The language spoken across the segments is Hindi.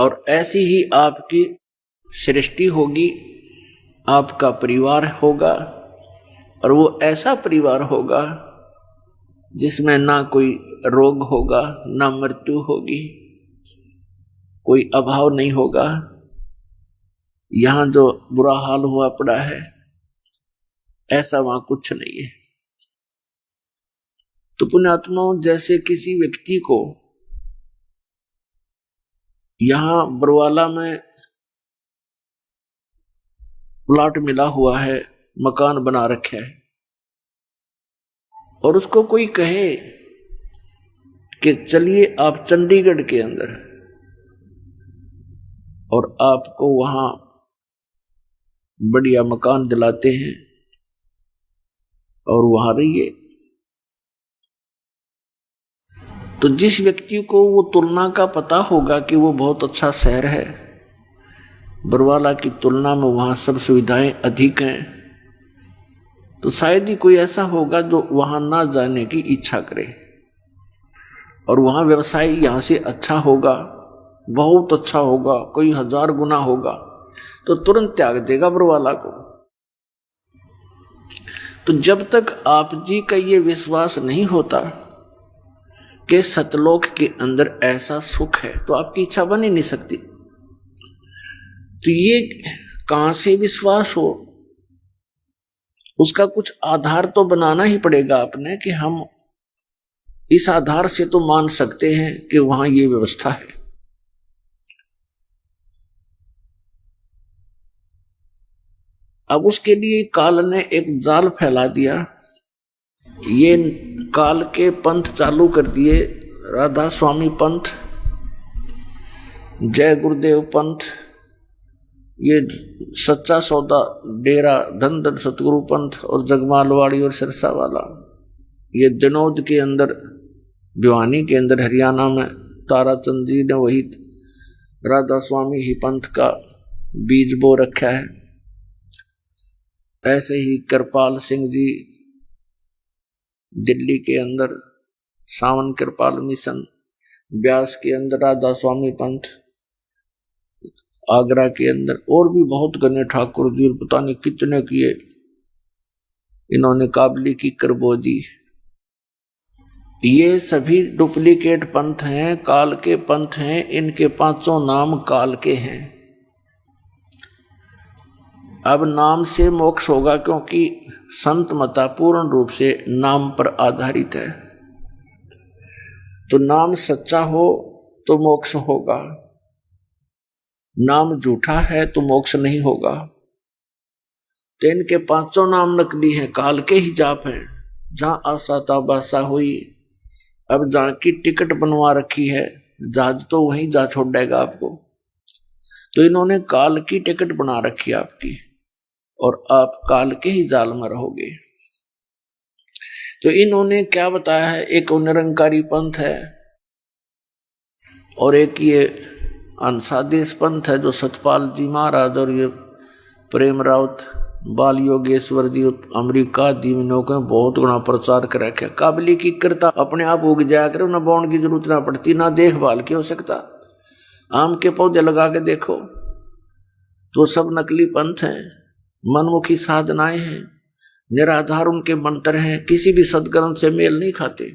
और ऐसी ही आपकी सृष्टि होगी, आपका परिवार होगा, और वो ऐसा परिवार होगा जिसमें ना कोई रोग होगा, ना मृत्यु होगी, कोई अभाव नहीं होगा। यहां जो बुरा हाल हुआ पड़ा है ऐसा वहां कुछ नहीं है। तो पुण्यात्माओं, जैसे किसी व्यक्ति को यहां बरवाला में प्लाट मिला हुआ है, मकान बना रखा है, और उसको कोई कहे कि चलिए आप चंडीगढ़ के अंदर, और आपको वहां बढ़िया मकान दिलाते हैं और वहां रहिए, तो जिस व्यक्ति को वो तुलना का पता होगा कि वो बहुत अच्छा शहर है, बरवाला की तुलना में वहां सब सुविधाएं अधिक हैं, तो शायद ही कोई ऐसा होगा जो वहां ना जाने की इच्छा करे, और वहां व्यवसाय यहां से अच्छा होगा, बहुत अच्छा होगा, कोई 1000 गुना होगा, तो तुरंत त्याग देगा बरवाला को। तो जब तक आप जी का ये विश्वास नहीं होता कि सतलोक के अंदर ऐसा सुख है, तो आपकी इच्छा बन ही नहीं सकती। तो ये कहां से विश्वास हो, उसका कुछ आधार तो बनाना ही पड़ेगा आपने, कि हम इस आधार से तो मान सकते हैं कि वहां ये व्यवस्था है। अब उसके लिए काल ने एक जाल फैला दिया, ये काल के पंथ चालू कर दिए, राधा स्वामी पंथ, जय गुरुदेव पंथ, ये सच्चा सौदा डेरा धन धन सतगुरु पंथ, और जगमालवाड़ी और सिरसा वाला, ये जनौद के अंदर, भिवानी के अंदर हरियाणा में ताराचंद जी ने वही राधा स्वामी ही पंथ का बीज बो रखा है। ऐसे ही कृपाल सिंह जी दिल्ली के अंदर सावन कृपाल मिशन, ब्यास के अंदर राधा स्वामी पंथ, आगरा के अंदर और भी बहुत गणे ठाकुर जी, पता नहीं कितने किए इन्होंने काबली की करबो दी। ये सभी डुप्लीकेट पंथ हैं, काल के पंथ हैं, इनके 5 नाम काल के हैं। अब नाम से मोक्ष होगा, क्योंकि संत मता पूर्ण रूप से नाम पर आधारित है। तो नाम सच्चा हो तो मोक्ष होगा, नाम झूठा है तो मोक्ष नहीं होगा। तो इनके 5 नाम नकली हैं, काल के ही जाप हैं। जहां आशा ताबासा हुई, अब जहां की टिकट बनवा रखी है, जहाज तो वहीं जा छोड़ेगा आपको। तो इन्होंने काल की टिकट बना रखी है आपकी, और आप काल के ही जाल में रहोगे। तो इन्होंने क्या बताया है, एक निरंकारी पंथ है, और एक ये अंसादेश पंथ है जो सतपाल जी महाराज और ये प्रेम राउत, बाल योगेश्वर जी अमेरिका दीवनों के बहुत गुना प्रचार कर रखे। काबली की करता अपने आप उग जाया करे, ना बोने की जरूरत ना पड़ती, ना देखभाल की हो सकता। आम के पौधे लगा के देखो तो सब नकली पंथ हैं, मनमुखी साधनाएं हैं, निराधार उनके मंत्र हैं, किसी भी सदग्रंथ से मेल नहीं खाते,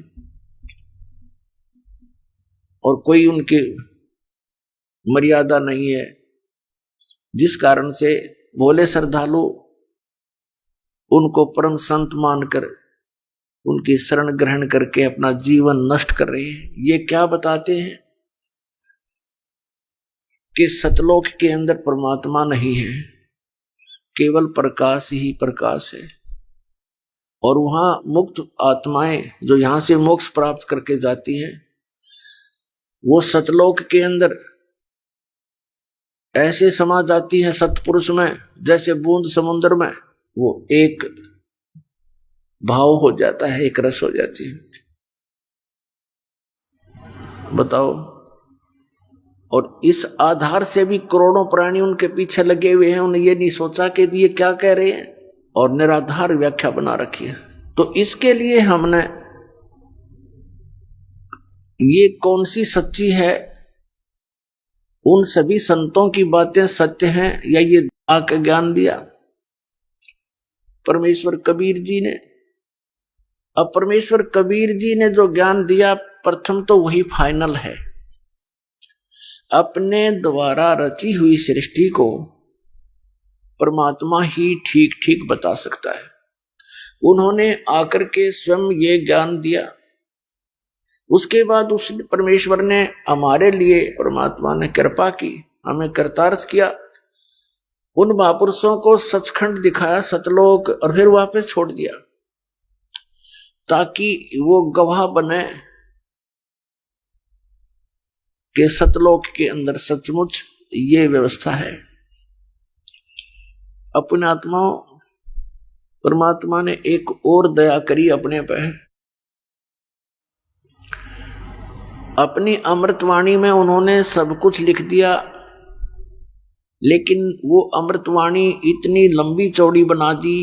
और कोई उनकी मर्यादा नहीं है, जिस कारण से भोले श्रद्धालु उनको परम संत मानकर उनकी शरण ग्रहण करके अपना जीवन नष्ट कर रहे हैं। ये क्या बताते हैं कि सतलोक के अंदर परमात्मा नहीं है, केवल प्रकाश ही प्रकाश है, और वहां मुक्त आत्माएं जो यहां से मोक्ष प्राप्त करके जाती हैं, वो सतलोक के अंदर ऐसे समा जाती है सतपुरुष में, जैसे बूंद समुद्र में, वो एक भाव हो जाता है, एक रस हो जाती है। बताओ। और इस आधार से भी करोड़ों प्राणी उनके पीछे लगे हुए हैं, उन्हें ये नहीं सोचा कि ये क्या कह रहे हैं, और निराधार व्याख्या बना रखी है। तो इसके लिए हमने ये कौन सी सच्ची है उन सभी संतों की बातें सत्य हैं या ये आके ज्ञान दिया परमेश्वर कबीर जी ने। अब परमेश्वर कबीर जी ने जो ज्ञान दिया प्रथम तो वही फाइनल है। अपने द्वारा रची हुई सृष्टि को परमात्मा ही ठीक ठीक बता सकता है। उन्होंने आकर के स्वयं ये ज्ञान दिया। उसके बाद उस परमेश्वर ने हमारे लिए, परमात्मा ने कृपा की, हमें कृतार्थ किया। उन महापुरुषों को सचखंड दिखाया, सतलोक, और फिर वापस छोड़ दिया ताकि वो गवाह बने कि सतलोक के अंदर सचमुच ये व्यवस्था है। अपने आत्माओं, परमात्मा ने एक और दया करी अपने पे। अपनी अमृतवाणी में उन्होंने सब कुछ लिख दिया, लेकिन वो अमृतवाणी इतनी लंबी चौड़ी बना दी,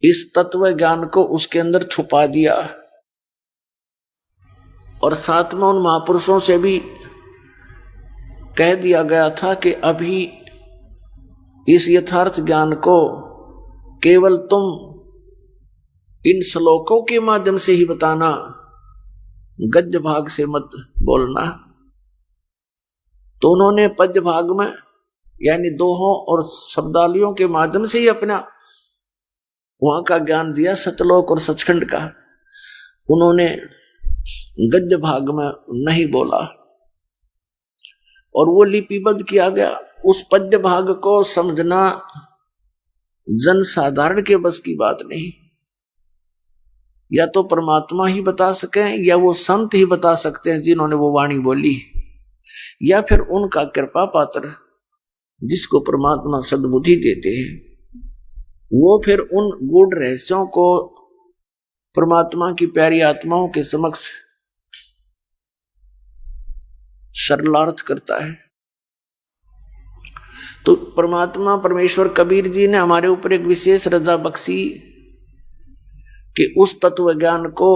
इस तत्व ज्ञान को उसके अंदर छुपा दिया। और साथ में उन महापुरुषों से भी कह दिया गया था कि अभी इस यथार्थ ज्ञान को केवल तुम इन श्लोकों के माध्यम से ही बताना, गद्य भाग से मत बोलना। तो उन्होंने पद्य भाग में यानी दोहों और शब्दावलियों के माध्यम से ही अपना वहां का ज्ञान दिया, सतलोक और सचखंड का। उन्होंने गद्य भाग में नहीं बोला और वो लिपिबद्ध किया गया। उस पद्य भाग को समझना जन साधारण के बस की बात नहीं। या तो परमात्मा ही बता सकें या वो संत ही बता सकते हैं जिन्होंने वो वाणी बोली, या फिर उनका कृपा पात्र जिसको परमात्मा सद्बुद्धि देते हैं, वो फिर उन गूढ़ रहस्यों को परमात्मा की प्यारी आत्माओं के समक्ष सरलार्थ करता है। तो परमात्मा परमेश्वर कबीर जी ने हमारे ऊपर एक विशेष रजा बख्शी कि उस तत्व ज्ञान को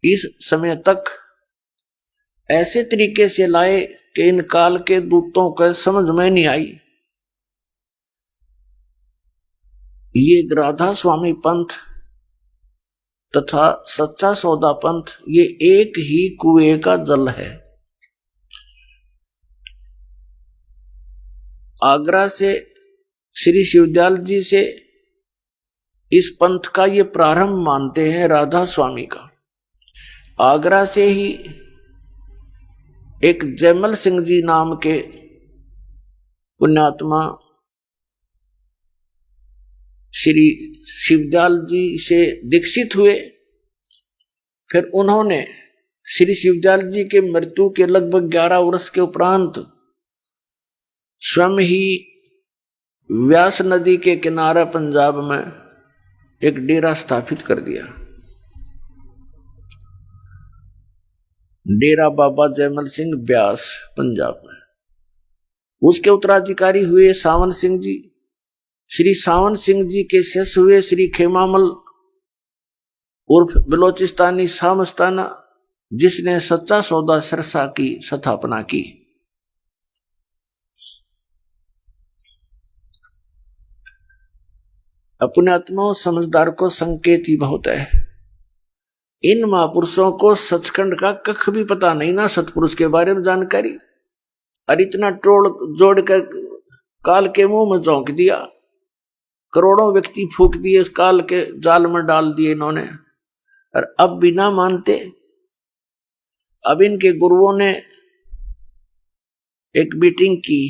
इस समय तक ऐसे तरीके से लाए कि इन काल के दूतों को समझ में नहीं आई। ये राधा स्वामी पंथ तथा सच्चा सौदा पंथ ये एक ही कुएं का जल है। आगरा से श्री शिवदयाल जी से इस पंथ का ये प्रारंभ मानते हैं राधा स्वामी का। आगरा से ही एक जयमल सिंह जी नाम के पुण्यात्मा श्री शिवदयाल जी से दीक्षित हुए। फिर उन्होंने श्री शिवदयाल जी के मृत्यु के लगभग 11 वर्ष के उपरांत स्वयं ही व्यास नदी के किनारे पंजाब में एक डेरा स्थापित कर दिया, डेरा बाबा जयमल सिंह ब्यास पंजाब में। उसके उत्तराधिकारी हुए सावन सिंह जी। श्री सावन सिंह जी के शिष्य हुए श्री खेमामल उर्फ बलोचिस्तानी शाह मस्ताना, जिसने सच्चा सौदा सिरसा की स्थापना की। अपने आत्माओं, समझदार को संकेत ही बहुत है। इन महापुरुषों को सचखंड का कख भी पता नहीं ना, सतपुरुष के बारे में जानकारी, और इतना टोड़ जोड़ कर काल के मुंह में झोंक दिया। करोड़ों व्यक्ति फूंक दिए, उस काल के जाल में डाल दिए इन्होंने, और अब भी ना मानते। अब इनके गुरुओं ने एक मीटिंग की,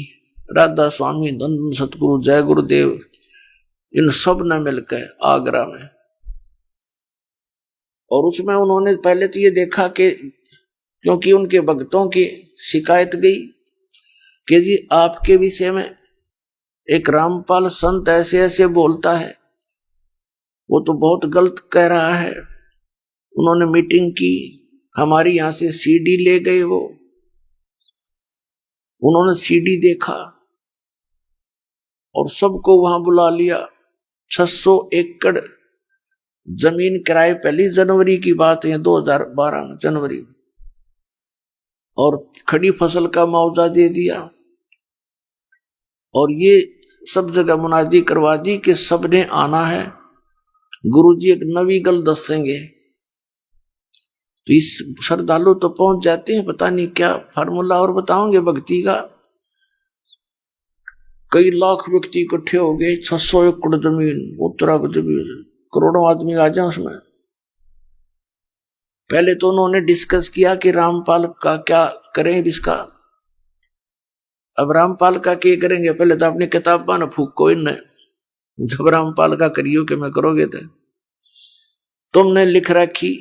राधा स्वामी, धन सतगुरु, जय गुरुदेव, इन सब ने मिलकर आगरा में। और उसमें उन्होंने पहले तो ये देखा कि क्योंकि उनके भक्तों की शिकायत गई कि जी आपके विषय में एक रामपाल संत ऐसे ऐसे बोलता है, वो तो बहुत गलत कह रहा है। उन्होंने मीटिंग की, हमारी यहां से सीडी ले गए। वो उन्होंने सीडी देखा और सबको वहां बुला लिया। 600 एकड़ जमीन किराए, पहली जनवरी की बात है, 2012 में जनवरी में। और खड़ी फसल का मुआवजा दे दिया, और ये सब जगह मुनादी करवा दी कि सबने आना है, गुरुजी एक नवी गल दसेंगे। तो इस श्रद्धालु तो पहुंच जाते हैं, पता नहीं क्या फार्मूला और बताओगे भक्ति का। कई लाख व्यक्ति इकट्ठे हो गए, 600 एकड़ जमीन, उत्तराखंड जमीन, करोड़ों आदमी आ जाए उसमें। पहले तो उन्होंने डिस्कस किया कि रामपाल का क्या करें इसका। अब रामपाल का क्या करेंगे, पहले तो अपनी किताब बना फूको इन, जब रामपाल का करियो कि मैं करोगे थे। तुमने लिख रखी,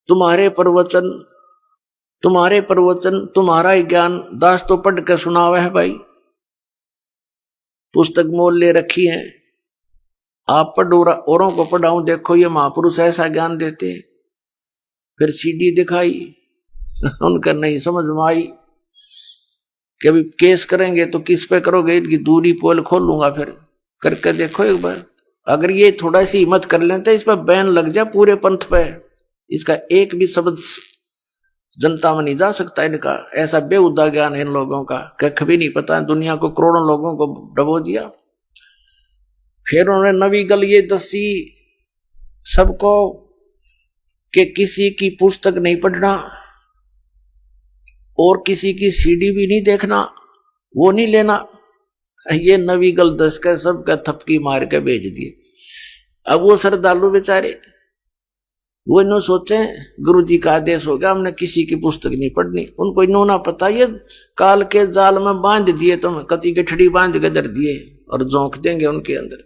तुम्हारे प्रवचन तुम्हारा ही ज्ञान दास तो पढ़ के सुनावा है भाई, पुस्तक मोल ले रखी है, आप पढ़ो औरों को पढ़ाऊं, देखो ये महापुरुष ऐसा ज्ञान देते। फिर सीडी दिखाई, उनका नहीं समझ में आई कि अभी केस करेंगे तो किस पे करोगे, इनकी दूरी पोल खोल लूंगा। फिर करके देखो एक बार, अगर ये थोड़ा सी हिम्मत कर लेते इस पर बैन लग जाए पूरे पंथ पे, इसका एक भी शब्द जनता में नहीं जा सकता इनका। ऐसा बेहुदा ज्ञान है इन लोगों का, कभी नहीं पता, दुनिया को करोड़ों लोगों को डबो दिया। फिर उन्होंने नवी गल ये दसी सबको कि किसी की पुस्तक नहीं पढ़ना और किसी की सीडी भी नहीं देखना, वो नहीं लेना। ये नवी गल दस के सबका थपकी मार के भेज दिए। अब वो श्रद्धालु बेचारे वो इन्हों सोचे गुरुजी का आदेश हो गया, हमने किसी की पुस्तक नहीं पढ़नी। उनको इन्हों ना पता ये काल के जाल में बांध दिए, तुम कति गठड़ी बांध के धर दिए और झोंक देंगे उनके अंदर।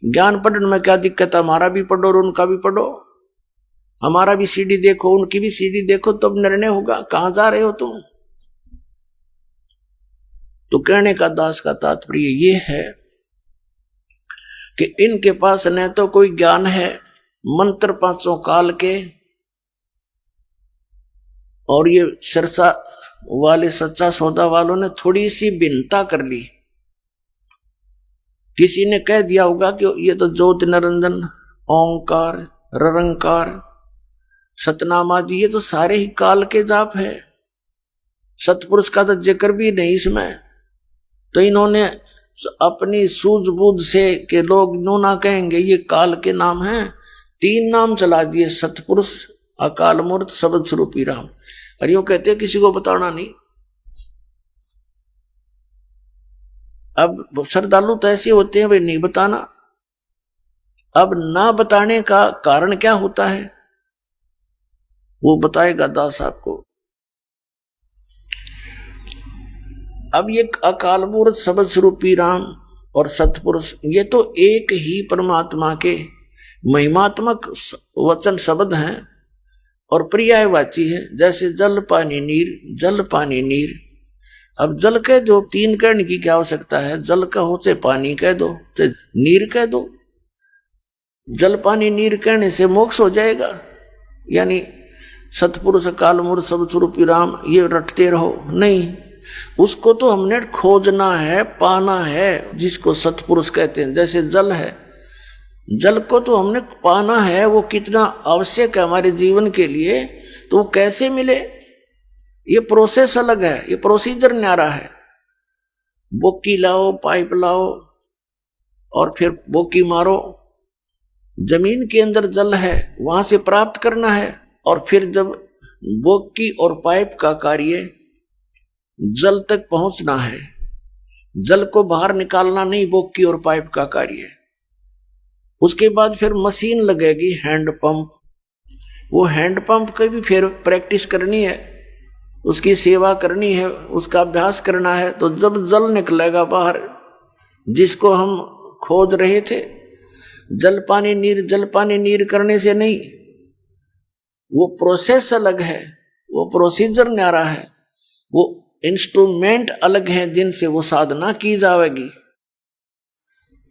ज्ञान पढ़ने में क्या दिक्कत है, हमारा भी पढ़ो और उनका भी पढ़ो, हमारा भी सीडी देखो उनकी भी सीडी देखो, तब निर्णय होगा कहां जा रहे हो तुम। तो कहने का दास का तात्पर्य ये है कि इनके पास न तो कोई ज्ञान है मंत्र पांचों काल के, और ये सिरसा वाले सच्चा सौदा वालों ने थोड़ी सी भिन्नता कर ली। किसी ने कह दिया होगा कि ये तो ज्योति निरंजन, ओंकार, ररंकार, सतनामा जी, ये तो सारे ही काल के जाप है, सतपुरुष का तो जिक्र भी नहीं इसमें। तो इन्होंने अपनी सूझबूझ से कि लोग नो ना कहेंगे ये काल के नाम हैं, 3 नाम चला दिए, सतपुरुष, अकाल मूर्त, शब्द स्वरूपी राम। और यूं कहते हैं किसी को बताना नहीं। अब श्रद्धालु तो ऐसे होते हैं भाई नहीं बताना। अब ना बताने का कारण क्या होता है वो बताएगा दास आपको। अब ये अकाल मूर्त, शब्द स्वरूपी राम और सतपुरुष, ये तो एक ही परमात्मा के महिमात्मक वचन शब्द हैं और पर्यायवाची है। जैसे जल पानी नीर, जल पानी नीर। अब जल कह दो, 3 कहने की क्या आवश्यकता है, जल कहो चाहे पानी कह दो चाहे नीर कह दो। जल पानी नीर कहने से मोक्ष हो जाएगा, यानी सतपुरुष, अकाल मूर्त, शब्द स्वरूपी राम ये रटते रहो, नहीं। उसको तो हमने खोजना है, पाना है, जिसको सतपुरुष कहते हैं। जैसे जल है, जल को तो हमने पाना है, वो कितना आवश्यक है हमारे जीवन के लिए, तो वो कैसे मिले, ये प्रोसेस अलग है, ये प्रोसीजर न्यारा है। बोकी लाओ, पाइप लाओ और फिर बोकी मारो, जमीन के अंदर जल है वहां से प्राप्त करना है, और फिर जब बोकी और पाइप का कार्य जल तक पहुंचना है, जल को बाहर निकालना नहीं बोकी और पाइप का कार्य है। उसके बाद फिर मशीन लगेगी, हैंड पंप। वो हैंड पंप की भी फिर प्रैक्टिस करनी है, उसकी सेवा करनी है, उसका अभ्यास करना है। तो जब जल निकलेगा बाहर, जिसको हम खोज रहे थे, जल पानी नीर, जल पानी नीर करने से नहीं, वो प्रोसेस अलग है, वो प्रोसीजर न्यारा है, वो इंस्ट्रूमेंट अलग है जिनसे वो साधना की जाएगी।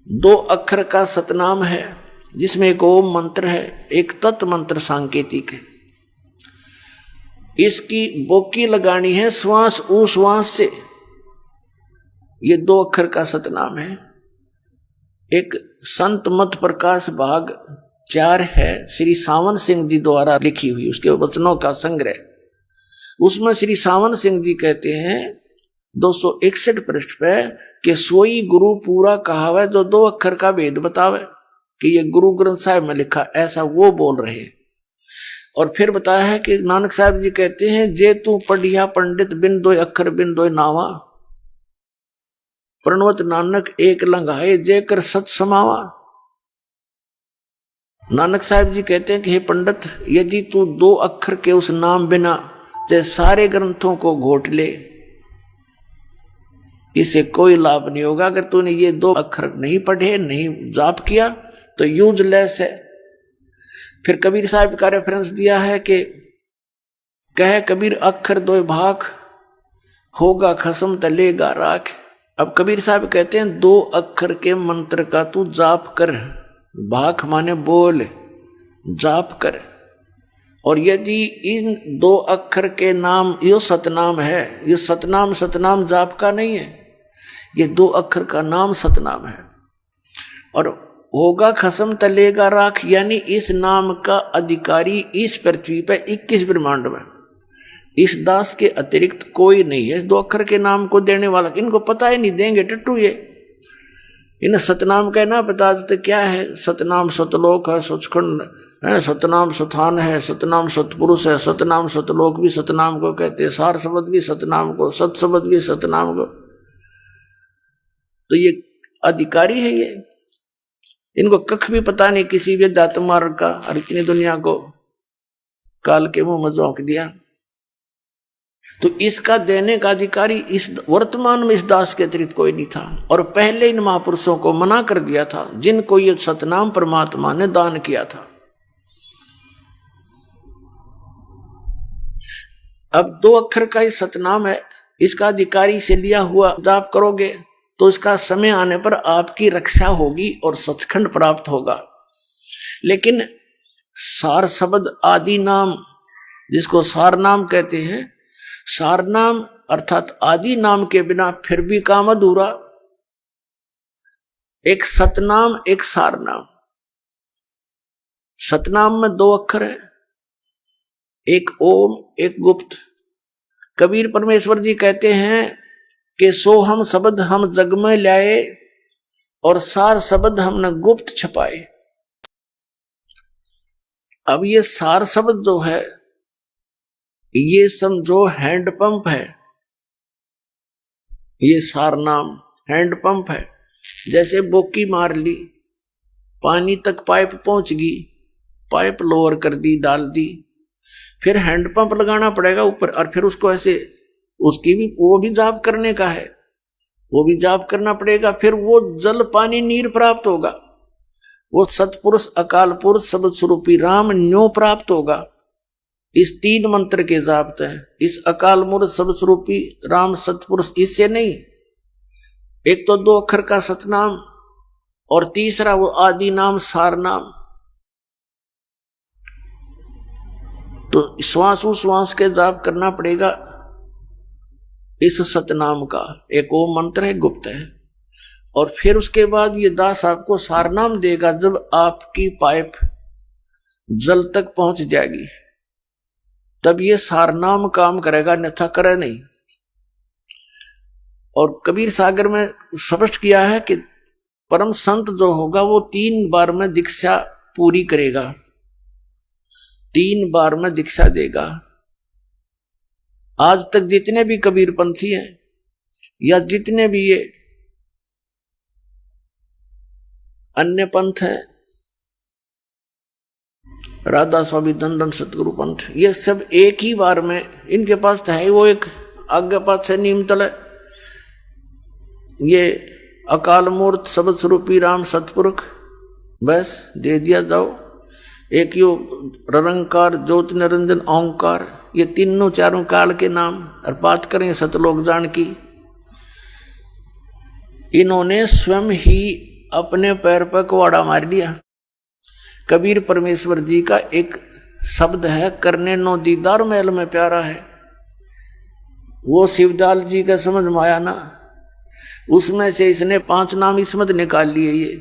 2 अक्षर का सतनाम है, जिसमें एक ओम मंत्र है, एक तत् मंत्र सांकेतिक है। इसकी बोकी लगानी है श्वास उश्वास से, ये 2 अक्षर का सतनाम है। एक संत मत प्रकाश भाग 4 है, श्री सावन सिंह जी द्वारा लिखी हुई, उसके वचनों का संग्रह। उसमें श्री सावन सिंह जी कहते हैं 261 पृष्ठ पे कि सोई गुरु पूरा कहावे जो 2 अक्षर का भेद बतावे, कि ये गुरु ग्रंथ साहिब में लिखा, ऐसा वो बोल रहे हैं। और फिर बताया है कि नानक साहब जी कहते हैं जे तू पढ़िया पंडित बिन 2 अक्षर बिन 2 नावा, प्रणवत नानक एक लंघाए जे कर सत समावा। नानक साहब जी कहते हैं कि हे पंडित, यदि तू 2 अक्षर के उस नाम बिना चाहे सारे ग्रंथों को घोट ले, इसे कोई लाभ नहीं होगा। अगर तूने ये 2 अक्षर नहीं पढ़े, नहीं जाप किया तो यूजलेस है। फिर कबीर साहब का रेफरेंस दिया है कि कहे कबीर अक्षर 2 भाग, होगा खसम तलेगा राख। अब कबीर साहब कहते हैं 2 अक्षर के मंत्र का तू जाप कर, भाग माने बोल, जाप कर। और यदि इन 2 अक्षर के नाम, यो सतनाम है, ये सतनाम जाप का नहीं है, ये 2 अक्षर का नाम सतनाम है। और होगा खसम तलेगा राख, यानी इस नाम का अधिकारी इस पृथ्वी पर 21 ब्रह्मांड में इस दास के अतिरिक्त कोई नहीं है 2 अक्षर के नाम को देने वाला। इनको पता ही नहीं, देंगे टट्टू ये। इन्हें सतनाम कहना बता देते क्या है। सतनाम सतलोक है, सचखंड है, सतनाम सथान है, सतनाम सतपुरुष है, सतनाम सतलोक भी सतनाम को कहते हैं, सार शब्द भी सतनाम को, सत शब्द भी सतनाम को। तो ये अधिकारी है ये, इनको कख भी पता नहीं किसी भी जात मार्ग का, और इतनी दुनिया को काल के मुंह में झोंक दिया। तो इसका देने का अधिकारी इस वर्तमान में इस दास के अतिरिक्त कोई नहीं था। और पहले इन महापुरुषों को मना कर दिया था जिनको ये सतनाम परमात्मा ने दान किया था। अब 2 अक्षर का ही सतनाम है, इसका अधिकारी से लिया हुआ जाप करोगे तो इसका समय आने पर आपकी रक्षा होगी और सचखंड प्राप्त होगा। लेकिन सार शब्द आदि नाम, जिसको सार नाम कहते हैं, सार नाम अर्थात आदि नाम के बिना फिर भी काम अधूरा। एक सतनाम, एक सार नाम। सतनाम में 2 अक्षर है, एक ओम, एक गुप्त। कबीर परमेश्वर जी कहते हैं कि सो हम शब्द हम जग में लाए और सार शब्द हमने गुप्त छपाए। अब ये सार शब्द जो है, ये समझो हैंडपंप है, ये सार नाम हैंडपंप है। जैसे बोकी मार ली, पानी तक पाइप पहुंच गई, पाइप लोअर कर दी, डाल दी, फिर हैंडपंप लगाना पड़ेगा ऊपर, और फिर उसको ऐसे, उसकी भी वो भी जाप करने का है, वो भी जाप करना पड़ेगा। फिर वो जल पानी नीर प्राप्त होगा, वो सतपुरुष अकाल पुरुष शब्द स्वरूपी राम न्यो प्राप्त होगा। इस 3 मंत्र के जाप है, इस अकाल मूर्त शब्द स्वरूपी राम सतपुरुष, इससे नहीं। एक तो 2 अक्षर का सतनाम और तीसरा वो आदि नाम सार नाम। तो श्वास के जाप करना पड़ेगा इस सतनाम का। एक वो मंत्र है, गुप्त है। और फिर उसके बाद ये दास आपको सारनाम देगा जब आपकी पाइप जल तक पहुंच जाएगी, तब ये सारनाम काम करेगा, अन्यथा करे नहीं। और कबीर सागर में स्पष्ट किया है कि परम संत जो होगा वो 3 बार में दीक्षा पूरी करेगा, 3 बार में दीक्षा देगा। आज तक जितने भी कबीर पंथी हैं या जितने भी ये अन्य पंथ हैं, राधा स्वामी धन सतगुरु पंथ, ये सब एक ही बार में, इनके पास तो है वो एक आज्ञा पाठ से नीम तले, ये अकाल मूर्त शब्द स्वरूपी राम सतपुरुष, बस दे दिया जाओ। एक यो निरंकार ज्योति निरंजन ओंकार, ये तीनों चारों काल के नाम, और बात करें सतलोक जान की, इन्होंने स्वयं ही अपने पैर पर कुआड़ा मार लिया। कबीर परमेश्वर जी का एक शब्द है, करने नो दीदार महल में प्यारा है, वो शिवदाल जी का समझ में आया ना, उसमें से इसने 5 नाम इसमत निकाल लिए ये,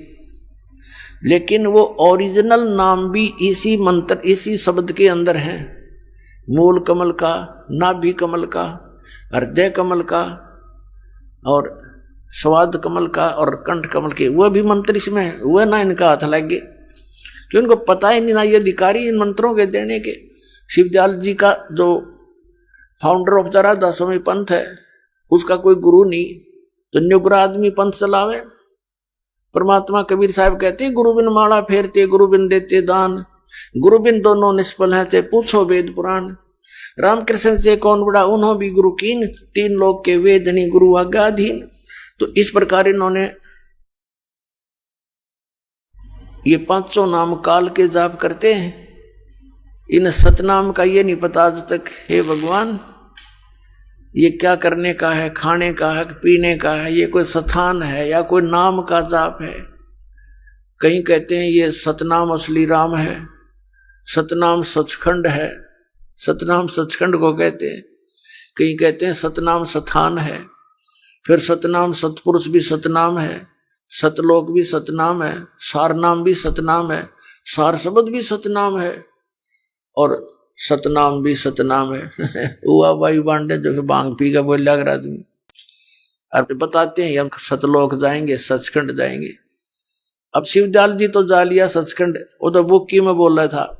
लेकिन वो ओरिजिनल नाम भी इसी मंत्र इसी शब्द के अंदर है। मूल कमल का, नाभि कमल का, हृदय कमल का और स्वाद कमल का और कंठ कमल के, वह भी मंत्र इसमें वह ना इनका हाथ लगे, क्योंकि इनको पता ही नहीं ना ये अधिकारी इन मंत्रों के देने के। शिवदयाल जी का जो फाउंडर ऑफ द राधा स्वामी पंथ है उसका कोई गुरु नहीं, तो निगुरा आदमी पंथ चलावे। परमात्मा कबीर साहब कहते गुरु बिन माला फेरते, गुरु बिन देते दान, गुरु बिन दोनों निष्फल है ते पूछो वेद पुराण। रामकृष्ण से कौन बड़ा उन्हों भी गुरु कीन, तीन लोग के वेद नहीं गुरु आज्ञाधीन। तो इस प्रकार इन्होंने ये 500 नाम काल के जाप करते हैं। इन सतनाम का ये नहीं पता आज तक, हे भगवान ये क्या करने का है, खाने का है, पीने का है, ये कोई स्थान है या कोई नाम का जाप है। कहीं कहते हैं ये सतनाम असली राम है, सतनाम सचखंड है, सतनाम सचखंड को कहते हैं। कहीं कहते हैं सतनाम स्थान है, फिर सतनाम सतपुरुष भी सतनाम है, सतलोक भी सतनाम है, सारनाम भी सतनाम है, सार शब्द भी सतनाम है और सतनाम भी सतनाम है। हुआ भाई बांडे जो कि बांग पी का बोल लग रहा आदमी, अब बताते हैं हम सतलोक जाएंगे, सचखंड जाएंगे। अब शिवदयाल जी तो जा लिया सचखंड, वो तो बुक्की में बोल रहा था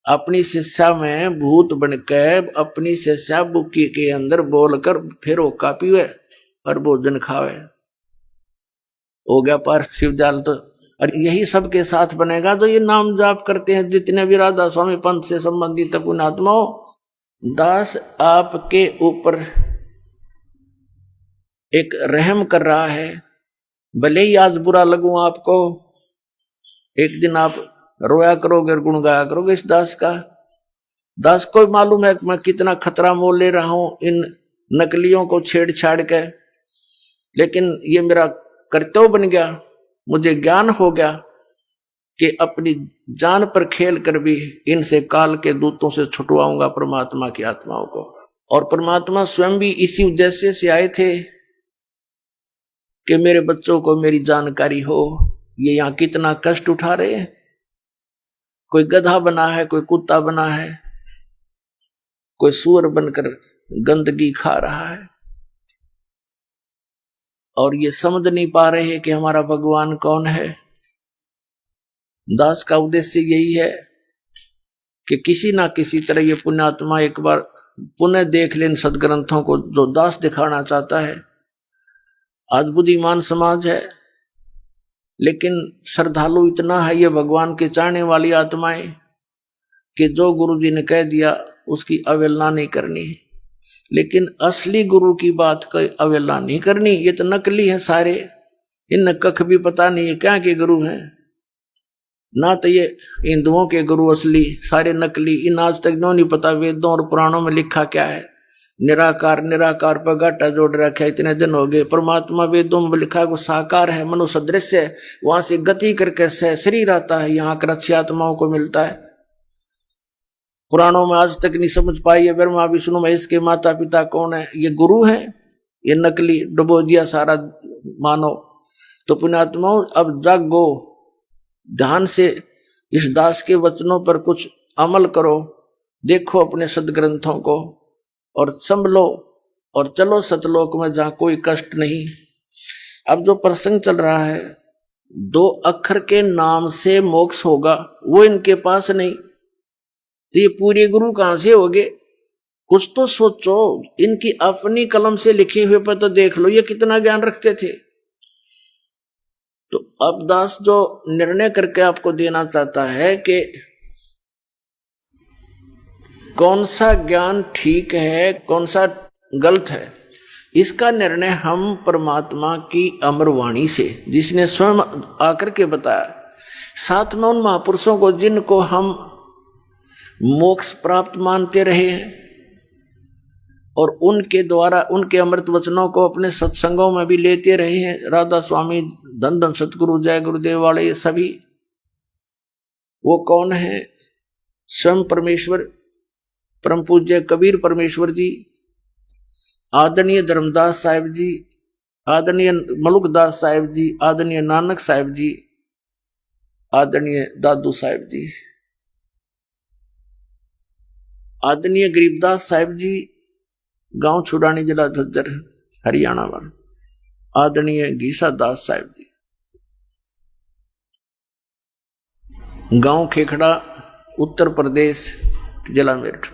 अपनी शिष्या में भूत बनकर अपनी शिष्या बुक्की के अंदर बोलकर फिर वो पीवे और भोजन खावे, हो गया पार शिवदयाल तो। और यही सबके साथ बनेगा जो ये नाम जाप करते हैं, जितने भी राधा स्वामी पंथ से संबंधित पुण्यात्माओं। दास आपके ऊपर एक रहम कर रहा है, भले ही आज बुरा लगूं आपको, एक दिन आप रोया करोगे और गुण गाया करोगे इस दास का। दास को मालूम है कि मैं कितना खतरा मोल ले रहा हूं इन नकलियों को छेड़छाड़ के, लेकिन ये मेरा कर्तव्य बन गया, मुझे ज्ञान हो गया कि अपनी जान पर खेल कर भी इनसे काल के दूतों से छुटवाऊंगा परमात्मा की आत्माओं को। और परमात्मा स्वयं भी इसी उद्देश्य से आए थे कि मेरे बच्चों को मेरी जानकारी हो। ये यहां कितना कष्ट उठा रहे हैं, कोई गधा बना है, कोई कुत्ता बना है, कोई सूअर बनकर गंदगी खा रहा है, और ये समझ नहीं पा रहे हैं कि हमारा भगवान कौन है। दास का उद्देश्य यही है कि किसी ना किसी तरह ये पुण्यात्मा एक बार पुनः देख लें सदग्रंथों को जो दास दिखाना चाहता है। आज बुद्धिमान समाज है, लेकिन श्रद्धालु इतना है ये भगवान के चाहने वाली आत्माएं कि जो गुरु जी ने कह दिया उसकी अवहेलना नहीं करनी, लेकिन असली गुरु की बात की अवहेलना नहीं करनी। ये तो नकली है सारे, इन कख भी पता नहीं है क्या के गुरु हैं, ना तो ये हिंदुओं के गुरु असली, सारे नकली। इन आज तक नो नहीं पता वेदों और पुराणों में लिखा क्या है। निराकार निराकार पर घाटा जोड़ रखा है, इतने दिन हो गए। परमात्मा वेदों में लिखा वो साकार है, मनुष्य सदृश है, वहां से गति करके शरीर आता है, यहाँ कर आत्माओं को मिलता है। पुराणों में आज तक नहीं समझ पाई है ब्रह्मा विष्णु महेश के माता पिता कौन है, ये गुरु है, ये नकली डुबो दिया सारा मानो। तो पुण्यात्माओं अब जागो, ध्यान से इस दास के वचनों पर कुछ अमल करो, देखो अपने सदग्रंथों को और संभलो और चलो सतलोक में जहां कोई कष्ट नहीं। अब जो प्रसंग चल रहा है 2 अक्षर के नाम से मोक्ष होगा, वो इनके पास नहीं, तो ये पूरे गुरु कहां से होगे? कुछ तो सोचो। इनकी अपनी कलम से लिखे हुए पर तो देख लो ये कितना ज्ञान रखते थे। तो अब दास जो निर्णय करके आपको देना चाहता है कि कौन सा ज्ञान ठीक है कौन सा गलत है, इसका निर्णय हम परमात्मा की अमरवाणी से, जिसने स्वयं आकर के बताया, साथ में उन महापुरुषों को जिनको हम मोक्ष प्राप्त मानते रहे हैं और उनके द्वारा उनके अमृत वचनों को अपने सत्संगों में भी लेते रहे हैं। राधा स्वामी, धन धन सतगुरु, जय गुरुदेव वाले, ये सभी वो कौन है? स्वयं परमेश्वर, परम पूज्य कबीर परमेश्वर जी, आदरणीय धर्मदास साहिब जी, आदरणीय मलुकदास साहिब जी, आदरणीय नानक साहिब जी, आदरणीय दादू साहिब जी। आदरणीय गरीबदास साहिब जी, गांव छुड़ानी, जिला झज्जर, हरियाणा वाला। आदरणीय गीसा दास साहिब जी, गांव खेखड़ा, उत्तर प्रदेश, जिला मेरठ।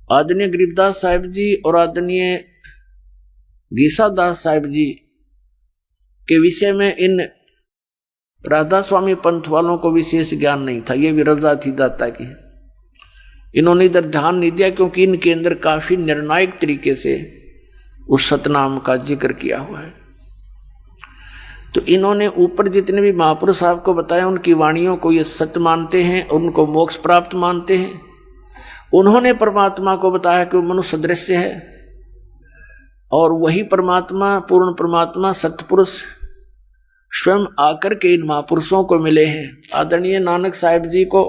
आदरणीय गरीबदास साहिब जी और आदरणीय गीसा दास साहिब जी के विषय में इन राधा स्वामी पंथ वालों को विशेष ज्ञान नहीं था, ये भी रजा थी दाता की। इन्होंने इधर ध्यान नहीं दिया क्योंकि इनके अंदर काफी निर्णायक तरीके से उस सतनाम का जिक्र किया हुआ है। तो इन्होंने ऊपर जितने भी महापुरुष आपको बताया, उनकी वाणियों को ये सत्य मानते हैं, उनको मोक्ष प्राप्त मानते हैं। उन्होंने परमात्मा को बताया कि वो मनुष्य दृश्य है और वही परमात्मा, पूर्ण परमात्मा, सतपुरुष स्वयं आकर के इन महापुरुषों को मिले हैं। आदरणीय नानक साहिब जी को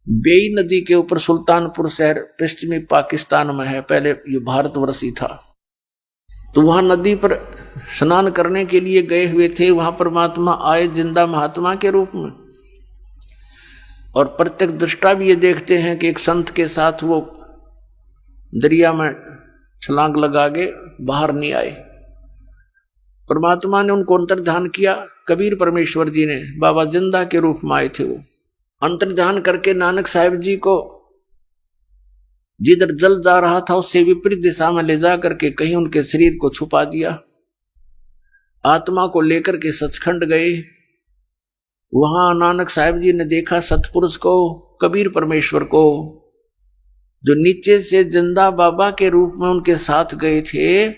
बेई नदी के ऊपर सुल्तानपुर शहर पश्चिमी पाकिस्तान में है, पहले ये भारतवर्ष ही था, तो वहां नदी पर स्नान करने के लिए गए हुए थे। वहां परमात्मा आए जिंदा महात्मा के रूप में, और प्रत्यक्ष दृष्टा भी ये देखते हैं कि एक संत के साथ वो दरिया में छलांग लगा के बाहर नहीं आए। परमात्मा ने उनको अंतर्ध्यान किया। कबीर परमेश्वर जी ने बाबा जिंदा के रूप में आए थे, वो अंतर्ध्यान करके नानक साहिब जी को जिधर जल जा रहा था उससे विपरीत दिशा में ले जा करके कहीं उनके शरीर को छुपा दिया। आत्मा को लेकर के सचखंड गए। वहां नानक साहिब जी ने देखा सतपुरुष को, कबीर परमेश्वर को, जो नीचे से जिंदा बाबा के रूप में उनके साथ गए थे।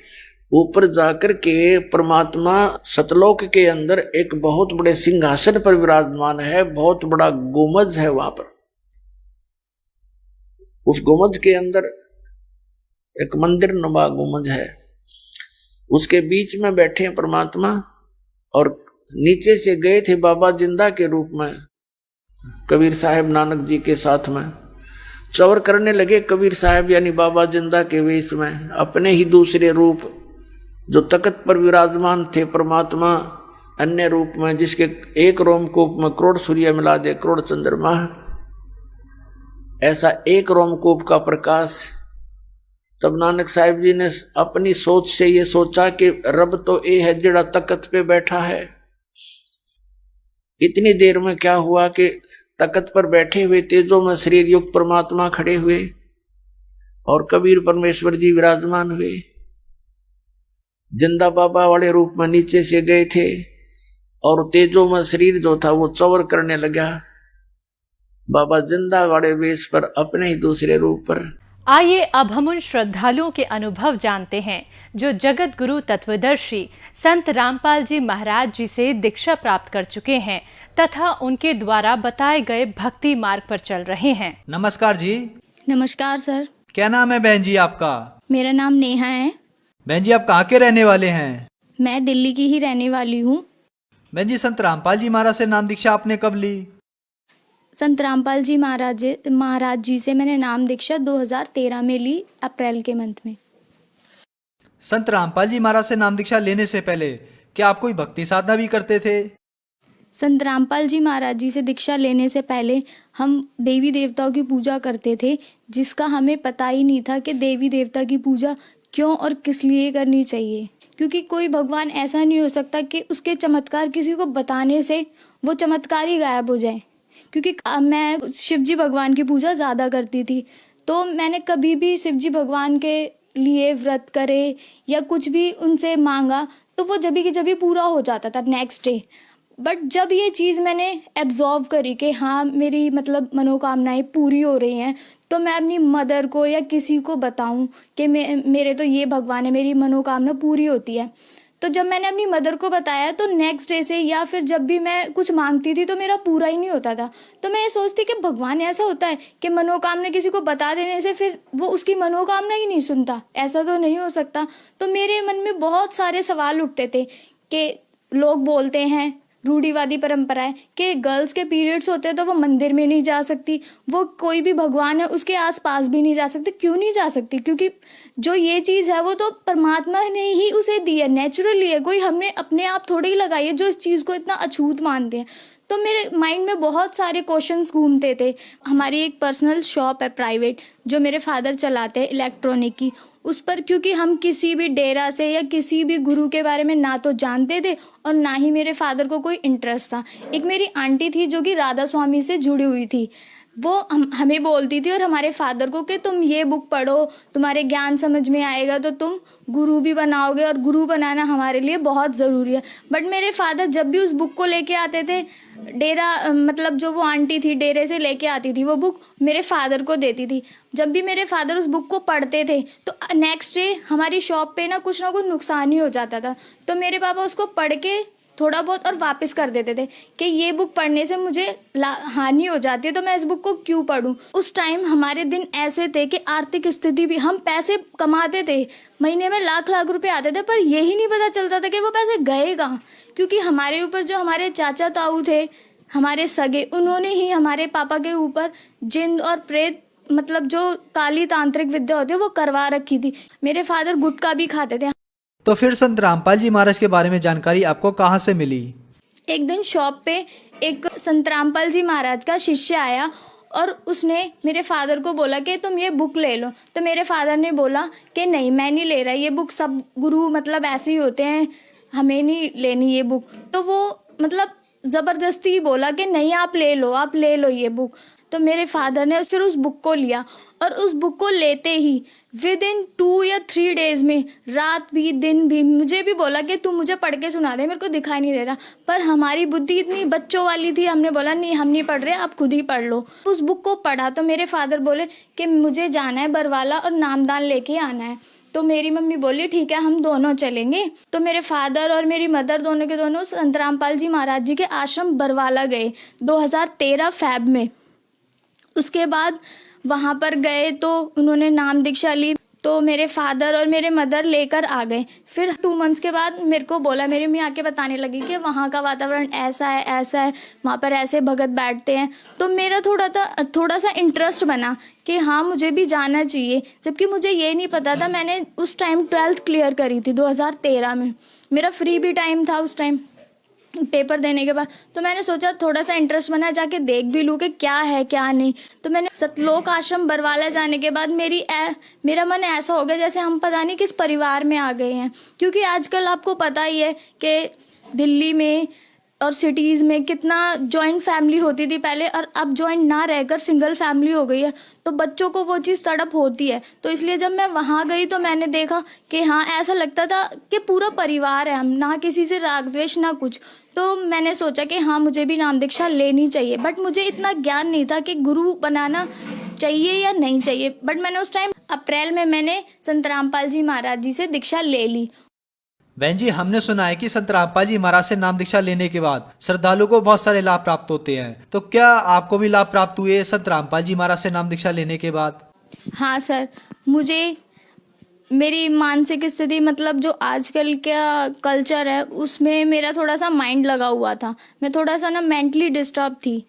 ऊपर जाकर के परमात्मा सतलोक के अंदर एक बहुत बड़े सिंहासन पर विराजमान है, बहुत बड़ा गुमज है वहां पर। उस गुमज के अंदर एक मंदिर नुमा गुमज है, उसके बीच में बैठे हैं परमात्मा, और नीचे से गए थे बाबा जिंदा के रूप में कबीर साहब नानक जी के साथ में। चौर करने लगे कबीर साहब यानी बाबा जिंदा के वेश में, अपने ही दूसरे रूप जो तख्त पर विराजमान थे परमात्मा, अन्य रूप में जिसके एक रोमकूप में करोड़ सूर्य मिला दे, करोड़ चंद्रमा, ऐसा एक रोमकूप का प्रकाश। तब नानक साहिब जी ने अपनी सोच से ये सोचा कि रब तो ये है जिड़ा तख्त पे बैठा है। इतनी देर में क्या हुआ कि तख्त पर बैठे हुए तेजो में शरीर युक्त परमात्मा खड़े हुए और कबीर परमेश्वर जी विराजमान हुए। जिंदा बाबा वाले रूप में नीचे से गए थे और तेजो में शरीर जो था वो चौर करने लगा बाबा जिंदा वाले वेश पर, अपने ही दूसरे रूप पर। आइए अब हम उन श्रद्धालुओं के अनुभव जानते हैं जो जगत गुरु तत्वदर्शी संत रामपाल जी महाराज जी से दीक्षा प्राप्त कर चुके हैं तथा उनके द्वारा बताए गए भक्ति मार्ग पर चल रहे हैं। नमस्कार जी। नमस्कार सर। क्या नाम है बहन जी आपका? मेरा नाम नेहा है। बहन जी आप कहाँ के रहने वाले हैं? मैं दिल्ली की ही रहने वाली हूँ। बहन जी संत रामपाल जी महाराज से नाम दीक्षा आपने कब ली? संत रामपाल जी महाराज जी से मैंने नाम दीक्षा 2013 में ली, अप्रैल के मंथ में। संत रामपाल जी महाराज से नाम दीक्षा लेने से पहले क्या आप कोई भक्ति साधना भी करते थे? संत रामपाल जी महाराज जी से दीक्षा लेने से पहले हम देवी देवताओं की पूजा करते थे, जिसका हमें पता ही नहीं था कि देवी देवता की पूजा क्यों और किस लिए करनी चाहिए। क्योंकि कोई भगवान ऐसा नहीं हो सकता कि उसके चमत्कार किसी को बताने से वो चमत्कार ही गायब हो जाए। क्योंकि मैं शिव जी भगवान की पूजा ज़्यादा करती थी, तो मैंने कभी भी शिव जी भगवान के लिए व्रत करे या कुछ भी उनसे मांगा तो वो जभी की जभी पूरा हो जाता था नेक्स्ट डे। बट जब ये चीज़ मैंने एब्जॉर्व करी कि हाँ मेरी मतलब मनोकामनाएं पूरी हो रही हैं, तो मैं अपनी मदर को या किसी को बताऊं कि मेरे तो ये भगवान है, मेरी मनोकामना पूरी होती है। तो जब मैंने अपनी मदर को बताया तो नेक्स्ट डे से या फिर जब भी मैं कुछ मांगती थी तो मेरा पूरा ही नहीं होता था। तो मैं ये सोचती कि भगवान ऐसा होता है कि मनोकामना किसी को बता देने से फिर वो उसकी मनोकामना ही नहीं सुनता, ऐसा तो नहीं हो सकता। तो मेरे मन में बहुत सारे सवाल उठते थे कि लोग बोलते हैं रूढ़िवादी परंपराएं कि गर्ल्स के पीरियड्स होते हैं तो वो मंदिर में नहीं जा सकती, वो कोई भी भगवान है उसके आसपास भी नहीं जा सकती। क्यों नहीं जा सकती? क्योंकि जो ये चीज़ है वो तो परमात्मा ने ही उसे दी है, नेचुरली है, कोई हमने अपने आप थोड़ी ही लगाई है जो इस चीज़ को इतना अछूत मानते हैं। तो मेरे माइंड में बहुत सारे क्वेश्चंस घूमते थे। हमारी एक पर्सनल शॉप है प्राइवेट, जो मेरे फादर चलाते हैं इलेक्ट्रॉनिक की। उस पर क्योंकि हम किसी भी डेरा से या किसी भी गुरु के बारे में ना तो जानते थे और ना ही मेरे फादर को कोई इंटरेस्ट था। एक मेरी आंटी थी जो कि राधा स्वामी से जुड़ी हुई थी, वो हमें बोलती थी और हमारे फादर को कि तुम ये बुक पढ़ो, तुम्हारे ज्ञान समझ में आएगा तो तुम गुरु भी बनाओगे, और गुरु बनाना हमारे लिए बहुत ज़रूरी है। बट मेरे फादर जब भी उस बुक को लेके आते थे, डेरा मतलब जो वो आंटी थी डेरे से लेके आती थी वो बुक, मेरे फादर को देती थी। जब भी मेरे फादर उस बुक को पढ़ते थे तो नेक्स्ट डे हमारी शॉप पे ना कुछ नुकसान ही हो जाता था। तो मेरे पापा उसको पढ़ के थोड़ा बहुत और वापस कर देते थे कि ये बुक पढ़ने से मुझे हानि हो जाती है, तो मैं इस बुक को क्यों पढूं। उस टाइम हमारे दिन ऐसे थे कि आर्थिक स्थिति भी, हम पैसे कमाते थे, महीने में लाख लाख रुपए आते थे, पर यही नहीं पता चलता था कि वो पैसे गए कहाँ। क्योंकि हमारे ऊपर जो हमारे चाचा ताऊ थे, हमारे सगे, उन्होंने ही हमारे पापा के ऊपर जिन्न और प्रेत, मतलब जो काली तांत्रिक विद्या होती है वो करवा रखी थी। मेरे फादर गुटखा भी खाते थे। तो फिर संत रामपाल जी महाराज के बारे में जानकारी आपको कहाँ से मिली? एक दिन शॉप पे एक संत रामपाल जी महाराज का शिष्य आया और उसने मेरे फादर को बोला कि तुम ये बुक ले लो। तो मेरे फादर ने बोला कि नहीं, मैं नहीं ले रहा, ये बुक सब गुरु मतलब ऐसे ही होते हैं, हमें नहीं लेनी ये बुक। तो वो मतलब ज़बरदस्ती बोला कि नहीं आप ले लो, आप ले लो ये बुक। तो मेरे फादर ने फिर उस बुक को लिया और उस बुक को लेते ही विद इन 2 या 3 डेज में, रात भी दिन भी, मुझे भी बोला कि तू मुझे पढ़ के सुना दे, मेरे को दिखाई नहीं दे रहा। पर हमारी बुद्धि इतनी बच्चों वाली थी, हमने बोला नहीं हम नहीं पढ़ रहे, आप खुद ही पढ़ लो। उस बुक को पढ़ा तो मेरे फादर बोले कि मुझे जाना है बरवाला और नामदान लेके आना है। तो मेरी मम्मी बोली ठीक है हम दोनों चलेंगे। तो मेरे फादर और मेरी मदर दोनों के दोनों संत रामपाल जी महाराज जी के आश्रम बरवाला गए 2013 फ़ेब में। उसके बाद वहाँ पर गए तो उन्होंने नाम दीक्षा ली, तो मेरे फादर और मेरे मदर लेकर आ गए। फिर 2 मंथ्स के बाद मेरे को बोला, मेरी मम्मी आके बताने लगी कि वहाँ का वातावरण ऐसा है, वहाँ पर ऐसे भगत बैठते हैं। तो मेरा थोड़ा सा इंटरेस्ट बना कि हाँ मुझे भी जाना चाहिए, जबकि मुझे ये नहीं पता था। मैंने उस टाइम 12th क्लियर करी थी 2013 में, मेरा फ्री भी टाइम था उस टाइम पेपर देने के बाद। तो मैंने सोचा थोड़ा सा इंटरेस्ट बना, जाके देख भी लूँ कि क्या है क्या नहीं। तो मैंने सतलोक आश्रम बरवाला जाने के बाद मेरा मन ऐसा हो गया जैसे हम पता नहीं किस परिवार में आ गए हैं। क्योंकि आजकल आपको पता ही है कि दिल्ली में और सिटीज़ में कितना जॉइंट फैमिली होती थी पहले, और अब जॉइंट ना रहकर सिंगल फैमिली हो गई है। तो बच्चों को वो चीज़ तड़प होती है। तो इसलिए जब मैं वहाँ गई तो मैंने देखा कि हाँ ऐसा लगता था कि पूरा परिवार है, हम ना किसी से राग द्वेष ना कुछ। तो मैंने सोचा कि हाँ मुझे भी नाम दीक्षा लेनी चाहिए। बट मुझे इतना ज्ञान नहीं था कि गुरु बनाना चाहिए या नहीं चाहिए। बट मैंने उस टाइम अप्रैल में मैंने संत रामपाल जी महाराज जी से दीक्षा ले ली। बहन जी, हमने सुना है कि संत रामपाल जी महाराज से नाम दीक्षा लेने के बाद श्रद्धालु को बहुत सारे लाभ प्राप्त होते हैं। तो क्या आपको भी लाभ प्राप्त हुए संत रामपाल जी महाराज से नाम दीक्षा लेने के बाद? हाँ सर, मुझे मेरी मानसिक स्थिति मतलब जो आजकल का कल्चर है उसमें मेरा थोड़ा सा माइंड लगा हुआ था। मैं थोड़ा सा ना मेंटली डिस्टर्ब थी।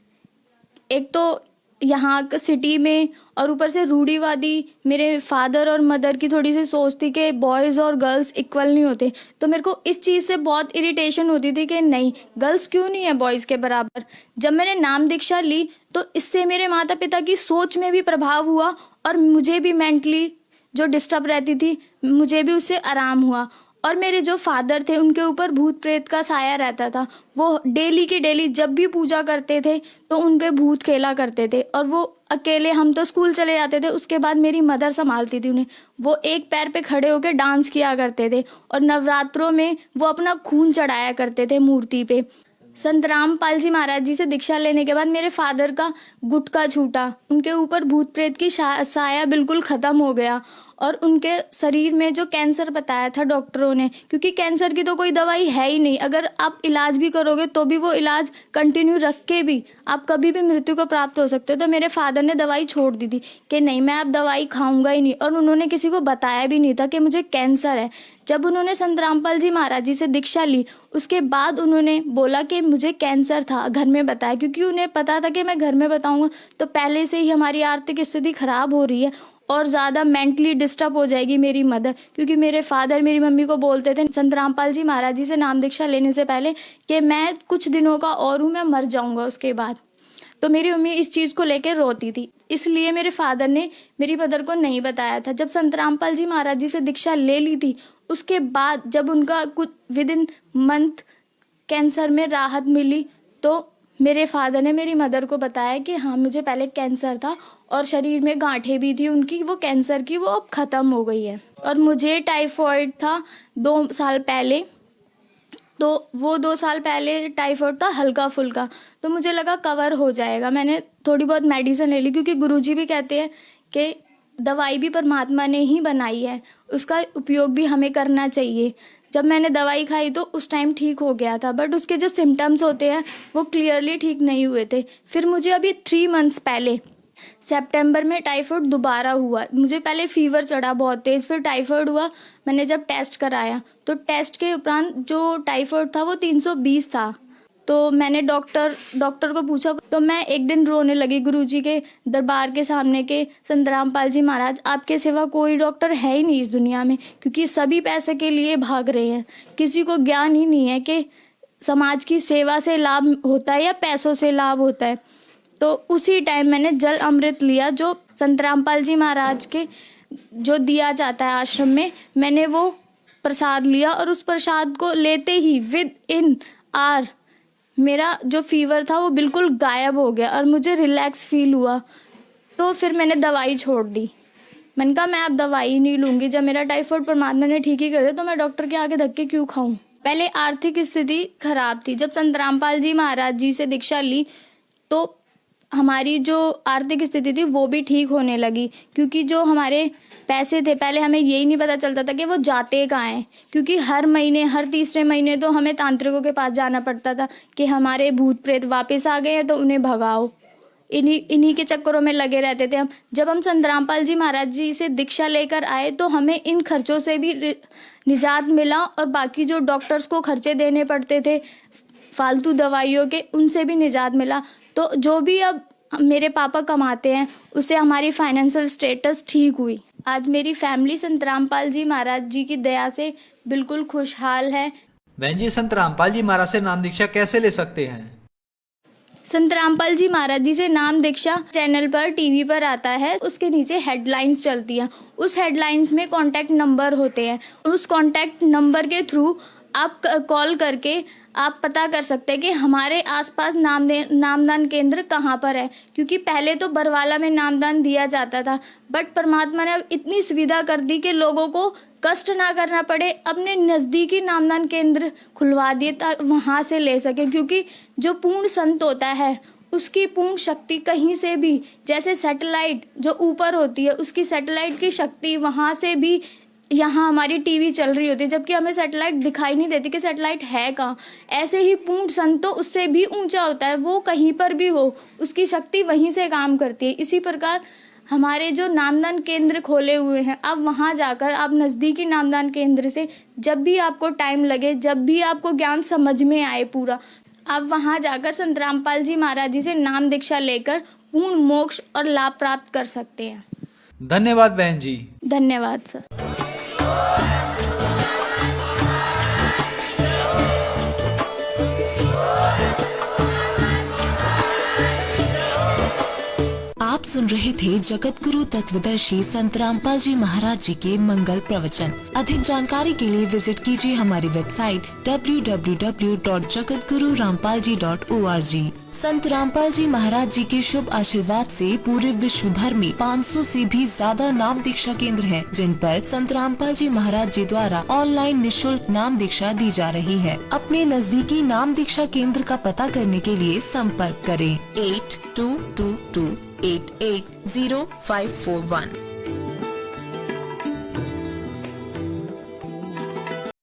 एक तो यहाँ सिटी में और ऊपर से रूढ़िवादी मेरे फादर और मदर की थोड़ी सी सोच थी कि बॉयज़ और गर्ल्स इक्वल नहीं होते। तो मेरे को इस चीज़ से बहुत इरिटेशन होती थी कि नहीं गर्ल्स क्यों नहीं है बॉयज़ के बराबर। जब मैंने नाम दीक्षा ली तो इससे मेरे माता पिता की सोच में भी प्रभाव हुआ और मुझे भी मेंटली जो डिस्टर्ब रहती थी मुझे भी उससे आराम हुआ। और मेरे जो फादर थे उनके ऊपर भूत प्रेत का साया रहता था। वो डेली की डेली जब भी पूजा करते थे तो उन पे भूत खेला करते थे। और वो अकेले, हम तो स्कूल चले जाते थे, उसके बाद मेरी मदर संभालती थी उन्हें। वो एक पैर पे खड़े होकर डांस किया करते थे और नवरात्रों में वो अपना खून चढ़ाया करते थे मूर्ति पे। संत रामपाल जी महाराज जी से दीक्षा लेने के बाद मेरे फादर का गुटका छूटा, उनके ऊपर भूत प्रेत की साया बिल्कुल ख़त्म हो गया। और उनके शरीर में जो कैंसर बताया था डॉक्टरों ने, क्योंकि कैंसर की तो कोई दवाई है ही नहीं, अगर आप इलाज भी करोगे तो भी वो इलाज कंटिन्यू रख के भी आप कभी भी मृत्यु को प्राप्त हो सकते हो। तो मेरे फादर ने दवाई छोड़ दी थी कि नहीं मैं अब दवाई खाऊंगा ही नहीं। और उन्होंने किसी को बताया भी नहीं था कि मुझे कैंसर है। जब उन्होंने संत रामपाल जी महाराज जी से दीक्षा ली उसके बाद उन्होंने बोला कि मुझे कैंसर था, घर में बताया, क्योंकि उन्हें पता था कि मैं घर में बताऊंगा तो पहले से ही हमारी आर्थिक स्थिति खराब हो रही है और ज़्यादा मेंटली डिस्टर्ब हो जाएगी मेरी मदर, क्योंकि मेरे फादर मेरी मम्मी को बोलते थे संत रामपाल जी महाराज जी से नाम दीक्षा लेने से पहले कि मैं कुछ दिनों का और हूँ, मैं मर जाऊँगा उसके बाद। तो मेरी मम्मी इस चीज़ को लेकर रोती थी, इसलिए मेरे फादर ने मेरी मदर को नहीं बताया था। जब संत रामपाल जी महाराज जी से दीक्षा ले ली थी, उसके बाद जब उनका कुछ विद इन मंथ कैंसर में राहत मिली, तो मेरे फादर ने मेरी मदर को बताया कि हाँ, मुझे पहले कैंसर था और शरीर में गांठें भी थी उनकी, वो कैंसर की वो अब ख़त्म हो गई है। और मुझे टाइफॉइड था 2 साल पहले, तो वो 2 साल पहले टाइफॉइड था हल्का फुल्का, तो मुझे लगा कवर हो जाएगा। मैंने थोड़ी बहुत मेडिसिन ले ली, क्योंकि गुरुजी भी कहते हैं कि दवाई भी परमात्मा ने ही बनाई है, उसका उपयोग भी हमें करना चाहिए। जब मैंने दवाई खाई तो उस टाइम ठीक हो गया था, बट उसके जो सिम्टम्स होते हैं वो क्लियरली ठीक नहीं हुए थे। फिर मुझे अभी 3 मंथ्स पहले सितंबर में टाइफॉइड दोबारा हुआ। मुझे पहले फीवर चढ़ा बहुत तेज़, फिर टाइफॉइड हुआ। मैंने जब टेस्ट कराया तो टेस्ट के उपरांत जो टाइफॉइड था वो 320 था। तो मैंने डॉक्टर को पूछा, तो मैं एक दिन रोने लगी गुरुजी के दरबार के सामने के संत रामपाल जी महाराज, आपके सिवा कोई डॉक्टर है ही नहीं इस दुनिया में, क्योंकि सभी पैसे के लिए भाग रहे हैं। किसी को ज्ञान ही नहीं है कि समाज की सेवा से लाभ होता है या पैसों से लाभ होता है। तो उसी टाइम मैंने जल अमृत लिया, जो संत रामपाल जी महाराज के जो दिया जाता है आश्रम में, मैंने वो प्रसाद लिया और उस प्रसाद को लेते ही विद इन आवर मेरा जो फीवर था वो बिल्कुल गायब हो गया और मुझे रिलैक्स फील हुआ। तो फिर मैंने दवाई छोड़ दी। मैंने कहा मैं अब दवाई नहीं लूँगी, जब मेरा टाइफॉइड परमात्मा ने ठीक ही कर दिया तो मैं डॉक्टर के आगे धक्के क्यों खाऊं। पहले आर्थिक स्थिति खराब थी। जब संत रामपाल जी महाराज जी से दीक्षा ली तो हमारी जो आर्थिक स्थिति थी वो भी ठीक होने लगी, क्योंकि जो हमारे पैसे थे पहले हमें यही नहीं पता चलता था कि वो जाते कहाँ हैं, क्योंकि हर महीने हर तीसरे महीने तो हमें तांत्रिकों के पास जाना पड़ता था कि हमारे भूत प्रेत वापस आ गए हैं तो उन्हें भगाओ। इन्हीं के चक्करों में लगे रहते थे हम। जब हम संत रामपाल जी महाराज जी से दीक्षा लेकर आए तो हमें इन खर्चों से भी निजात मिला और बाकी जो डॉक्टर्स को खर्चे देने पड़ते थे फालतू दवाइयों के, उनसे भी निजात मिला। तो जो भी अब मेरे पापा कमाते हैं उससे हमारी फाइनेंशियल स्टेटस ठीक हुई। आज मेरी फैमिली संत रामपाल जी महाराज जी की दया से बिल्कुल खुशहाल है। बहन जी, संत रामपाल जी महाराज से नाम दीक्षा कैसे ले सकते हैं? संत रामपाल जी महाराज जी से नाम दीक्षा चैनल पर टीवी पर आता है, उसके नीचे हेडलाइंस चलती हैं। उस हेडलाइंस में कॉन्टैक्ट नंबर होते हैं। उस कॉन्टैक्ट नंबर के थ्रू आप कॉल करके आप पता कर सकते हैं कि हमारे आसपास नामदान केंद्र कहाँ पर है, क्योंकि पहले तो बरवाला में नामदान दिया जाता था, बट परमात्मा ने अब इतनी सुविधा कर दी कि लोगों को कष्ट ना करना पड़े, अपने नज़दीकी नामदान केंद्र खुलवा दिए ताकि वहाँ से ले सके। क्योंकि जो पूर्ण संत होता है उसकी पूर्ण शक्ति कहीं से भी, जैसे सैटेलाइट जो ऊपर होती है उसकी सैटेलाइट की शक्ति वहाँ से भी यहाँ हमारी टीवी चल रही होती है, जबकि हमें सैटेलाइट दिखाई नहीं देती कि सैटेलाइट है कहाँ। ऐसे ही पूर्ण संत तो उससे भी ऊंचा होता है, वो कहीं पर भी हो उसकी शक्ति वहीं से काम करती है। इसी प्रकार हमारे जो नामदान केंद्र खोले हुए हैं, आप वहाँ जाकर आप नज़दीकी नामदान केंद्र से जब भी आपको टाइम लगे, जब भी आपको ज्ञान समझ में आए पूरा, आप वहाँ जाकर संत रामपाल जी महाराज जी से नाम दीक्षा लेकर पूर्ण मोक्ष और लाभ प्राप्त कर सकते हैं। धन्यवाद बहन जी। धन्यवाद सर। आप सुन रहे थे जगत गुरु तत्वदर्शी संत रामपाल जी महाराज जी के मंगल प्रवचन। अधिक जानकारी के लिए विजिट कीजिए हमारी वेबसाइट www.jagatgururampalji.org। संत रामपाल जी महाराज जी के शुभ आशीर्वाद से पूरे विश्व भर में 500 से भी ज्यादा नाम दीक्षा केंद्र हैं, जिन पर संत रामपाल जी महाराज जी द्वारा ऑनलाइन निशुल्क नाम दीक्षा दी जा रही है। अपने नजदीकी नाम दीक्षा केंद्र का पता करने के लिए संपर्क करें 8222880541।